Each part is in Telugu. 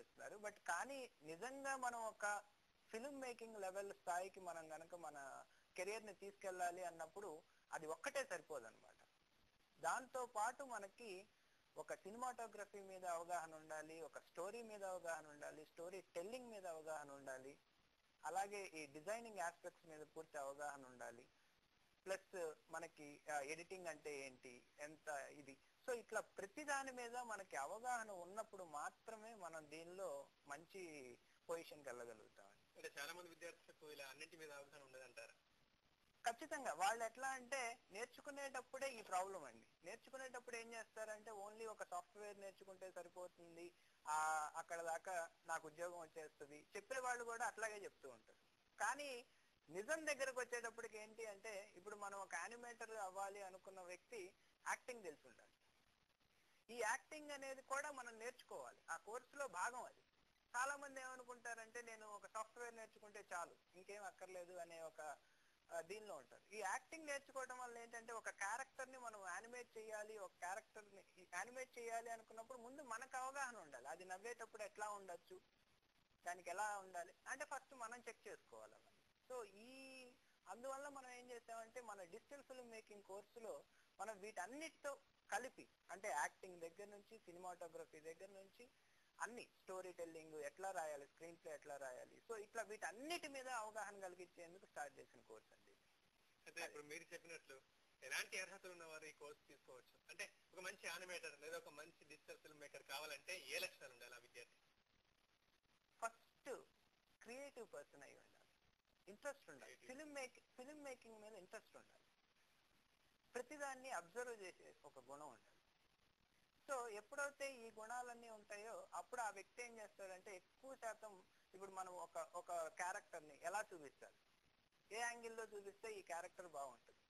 చేస్తున్నారు. బట్ కానీ నిజంగా మనం ఒక ఫిల్మ్ మేకింగ్ లెవెల్ స్థాయికి మనం గనక మన కెరియర్ ని తీసుకెళ్ళాలి అన్నప్పుడు అది ఒక్కటే సరిపోదు అనమాట. దాంతో పాటు మనకి ఒక సినిమాటోగ్రఫీ మీద అవగాహన ఉండాలి, ఒక స్టోరీ మీద అవగాహన ఉండాలి, స్టోరీ టెల్లింగ్ మీద అవగాహన ఉండాలి, అలాగే ఈ డిజైనింగ్ ఆస్పెక్ట్స్ మీద పూర్తి అవగాహన ఉండాలి, ప్లస్ మనకి ఎడిటింగ్ అంటే ఏంటి, ఎంత ఇది. సో ఇట్లా ప్రతి దాని మీద మనకి అవగాహన ఉన్నప్పుడు మాత్రమే మనం దీనిలో మంచి పొజిషన్కి వెళ్ళగలుగుతాం. అంటే చాలా మంది విద్యార్థులకు ఇలా అన్నింటి మీద అవగాహన ఉండదంటారా? ఖచ్చితంగా. వాళ్ళు ఎట్లా అంటే నేర్చుకునేటప్పుడే ఈ ప్రాబ్లం అండి. నేర్చుకునేటప్పుడు ఏం చేస్తారంటే ఓన్లీ ఒక సాఫ్ట్వేర్ నేర్చుకుంటే సరిపోతుంది, అక్కడ దాకా నాకు ఉద్యోగం వచ్చేస్తుంది, చెప్పే వాళ్ళు కూడా అట్లాగే చెప్తూ ఉంటారు. కానీ నిజం దగ్గరకు వచ్చేటప్పటికి ఏంటి అంటే, ఇప్పుడు మనం ఒక యానిమేటర్ అవ్వాలి అనుకున్న వ్యక్తి యాక్టింగ్ తెలిసి ఉండాలి. ఈ యాక్టింగ్ అనేది కూడా మనం నేర్చుకోవాలి, ఆ కోర్సులో భాగం అది. చాలా మంది ఏమనుకుంటారంటే నేను ఒక సాఫ్ట్వేర్ నేర్చుకుంటే చాలు, ఇంకేం అక్కర్లేదు అనే ఒక దీనిలో ఉంటారు. ఈ యాక్టింగ్ నేర్చుకోవడం వల్ల ఏంటంటే ఒక క్యారెక్టర్ ని మనం యానిమేట్ చేయాలి, ఒక క్యారెక్టర్ ని యానిమేట్ చేయాలి అనుకున్నప్పుడు ముందు మనకు అవగాహన ఉండాలి. అది నవ్వేటప్పుడు ఎట్లా ఉండొచ్చు, దానికి ఎలా ఉండాలి అంటే ఫస్ట్ మనం చెక్ చేసుకోవాలి అవన్నీ. సో అందువల్ల మనం ఏం చేసామంటే మన డిజిటల్ ఫిల్మ్ మేకింగ్ కోర్సులో మనం వీటన్నిటితో కలిపి, అంటే యాక్టింగ్ దగ్గర నుంచి, సినిమాటోగ్రఫీ దగ్గర నుంచి అన్ని, స్టోరీ టెల్లింగ్ ఎట్లా రాయాలి, స్క్రీన్ ప్లే ఎట్లా రాయాలి, సో ఇట్లా వీటన్నిటి మీద అవగాహన కలిగించేందుకు స్టార్ట్ చేసిన కోర్స్ అండి. అయితే ఇప్పుడు మీరు చెప్పినట్లు ఎలాంటి అర్హతలు ఉన్నవారు ఈ కోర్స్ తీసుకోవచ్చు? అంటే ఒక మంచి యానిమేటర్ లేదా ఒక మంచి డిజిటల్ ఫిల్మ్ మేకర్ కావాలంటే ఏ లక్షణాలు ఉండాలి ఆ విద్యార్థి? ఫస్ట్ క్రియేటివ్ పర్సన్ అయి ఉండాలి, ఇంట్రెస్ట్ ఉండాలి, ఫిల్మ్ మేకింగ్ మీద ఇంట్రెస్ట్ ఉండాలి, ప్రతిదాన్ని అబ్జర్వ్ చేసే ఒక గుణం ఉండాలి. సో ఎప్పుడైతే ఈ గుణాలన్నీ ఉంటాయో అప్పుడు ఆ వ్యక్తి ఏం చేస్తాడంటే ఎక్కువ శాతం, ఇప్పుడు మనం ఒక క్యారెక్టర్ ని ఎలా చూపిస్తారు, ఏ యాంగిల్లో చూపిస్తే ఈ క్యారెక్టర్ బాగుంటుంది,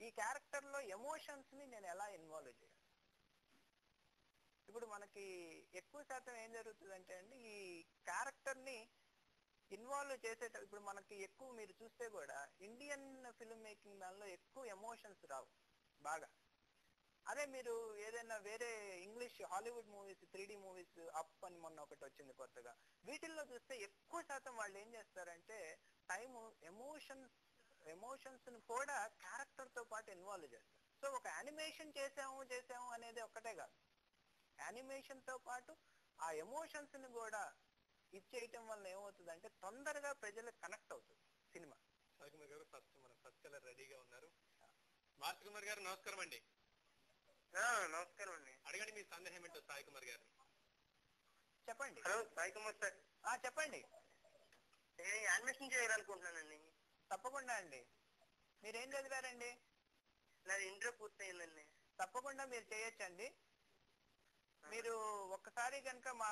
ఈ క్యారెక్టర్ లో ఎమోషన్స్ ని నేను ఎలా ఇన్వాల్వ్ చేయాలి. ఇప్పుడు మనకి ఎక్కువ శాతం ఏం జరుగుతుందంటే అండి, ఈ క్యారెక్టర్ ని ఇన్వాల్వ్ చేసేటప్పుడు ఇప్పుడు మనకి ఎక్కువ మీరు చూస్తే కూడా ఇండియన్ ఫిల్మ్ మేకింగ్ దానిలో ఎక్కువ ఎమోషన్స్ రావు బాగా. అదే మీరు ఏదైనా వేరే English Hollywood movies, 3D movies, up అని మొన్న ఒకటి వచ్చింది కొత్తగా, వీటిల్లో చూస్తే ఎక్కువ శాతం వాళ్ళు ఏం చేస్తారంటే టైము ఎమోషన్స్ ని కూడా క్యారెక్టర్ తో పాటు ఇన్వాల్వ్ చేస్తారు. సో ఒక యానిమేషన్ చేసాము అనేది ఒక్కటే కాదు, యానిమేషన్ తో పాటు ఆ ఎమోషన్స్ ని కూడా ఇచ్చేయటం వల్ల ఏమవుతుందంటే తొందరగా ప్రజలకు కనెక్ట్ అవుతుంది సినిమా. సాయి కుమార్ గారు, ఫస్ట్ కలర్ రెడీగా ఉన్నారు. మార్తి కుమార్ గారు నమస్కారం అండి. నమస్కారం అండి. అడగండి మీ సందేహం ఏంటో సాయి కుమార్ గారిని. చెప్పండి. Hello Sai Kumar sir. చెప్పండి. నేను యానిమేషన్ చేయాలనుకుంటున్నానండి. తప్పకుండా అండి. మీరేం చదివారండి? నాది ఇంటర్ పూర్తయిందండి. తప్పకుండా మీరు చేయొచ్చండి. మీరు ఒక్కసారి కనుక మా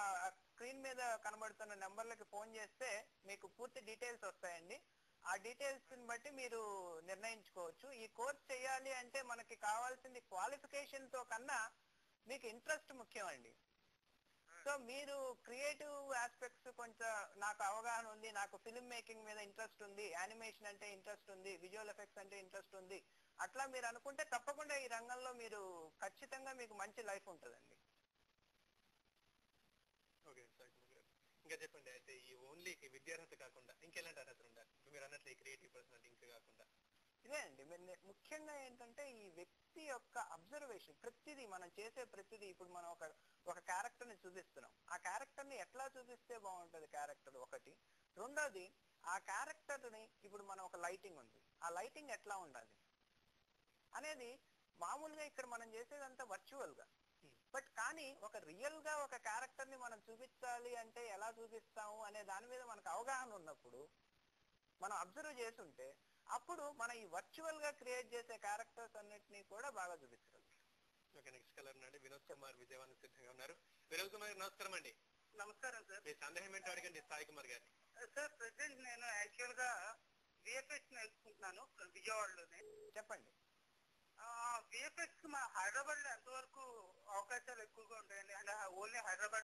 స్క్రీన్ మీద కనబడుతున్న నెంబర్లకి ఫోన్ చేస్తే మీకు పూర్తి డీటెయిల్స్ వస్తాయండి. ఆ డీటెయిల్స్ ని బట్టి మీరు నిర్ణయించుకోవచ్చు. ఈ కోర్స్ చేయాలి అంటే మనకి కావాల్సింది క్వాలిఫికేషన్ తో కన్నా మీకు ఇంట్రెస్ట్ ముఖ్యం అండి. సో మీరు క్రియేటివ్ ఆస్పెక్ట్స్ కొంచెం నాకు అవగాహన ఉంది, నాకు ఫిల్మ్ మేకింగ్ మీద ఇంట్రెస్ట్ ఉంది, యానిమేషన్ అంటే ఇంట్రెస్ట్ ఉంది, విజువల్ ఎఫెక్ట్స్ అంటే ఇంట్రెస్ట్ ఉంది, అట్లా మీరు అనుకుంటే తప్పకుండా ఈ రంగంలో మీరు ఖచ్చితంగా మీకు మంచి లైఫ్ ఉంటుందండి. ఓకే సాయి కుమార్ గారు, ఇంకా చెప్పండి. అయితే ఈ ఓన్లీ విద్యార్హత కాకుండా ఇంకెలాంటి అర్హతలు ఉండాలి? మీరు అన్నట్లు ఈ క్రియేటివ్ పర్సనాలిటీ ఇంకా కాకుండా ఇదే అండి, ముఖ్యంగా ఏంటంటే ఈ వ్యక్తి యొక్క అబ్జర్వేషన్, ప్రతిదీ మనం చేసే ప్రతిదీ. ఇప్పుడు మనం ఒక క్యారెక్టర్ ని చూపిస్తున్నాం, ఆ క్యారెక్టర్ ని ఎట్లా చూపిస్తే బాగుంటుంది క్యారెక్టర్ ఒకటి. రెండోది ఆ క్యారెక్టర్ ని ఇప్పుడు మనం ఒక లైటింగ్ ఉంది, ఆ లైటింగ్ ఎట్లా ఉండాలి అనేది. మామూలుగా ఇక్కడ మనం చేసేదంతా వర్చువల్ గా, బట్ కానీ ఒక రియల్ గా ఒక క్యారెక్టర్ ని మనం చూపించాలి అంటే ఎలా చూపిస్తాము అనే దాని మీద మనకు అవగాహన ఉన్నప్పుడు, మనం అబ్జర్వ్ చేస్తుంటే అప్పుడు మనం ఈ వర్చువల్ గా క్రియేట్ చేసే క్యారెక్టర్స్ అన్నిటినీ కూడా బాగా చూపిస్తారు. ఓకే, నెక్స్ట్ కలర్ నుండి వినోద్ కుమార్ విజయవాడ సిద్ధంగా ఉన్నారు. వినోద్ కుమార్ నమస్కారం అండి. నమస్కారం సార్. మీ సందేహం ఏంటో అడగండి సాయి కుమార్ గారిని. సార్ ప్రెసెంట్ నేను యాక్చువల్ గా విఎఫ్ఎక్స్ నేర్చుకుంటున్నాను విజయవాడలోనే. చెప్పండి. విఎఫ్ఎక్స్ మా హైదరాబాద్ లో ఎంతవరకు అవకాశాలు ఎక్కువగా ఉంటాయండి? అంటే ఓన్లీ హైదరాబాద్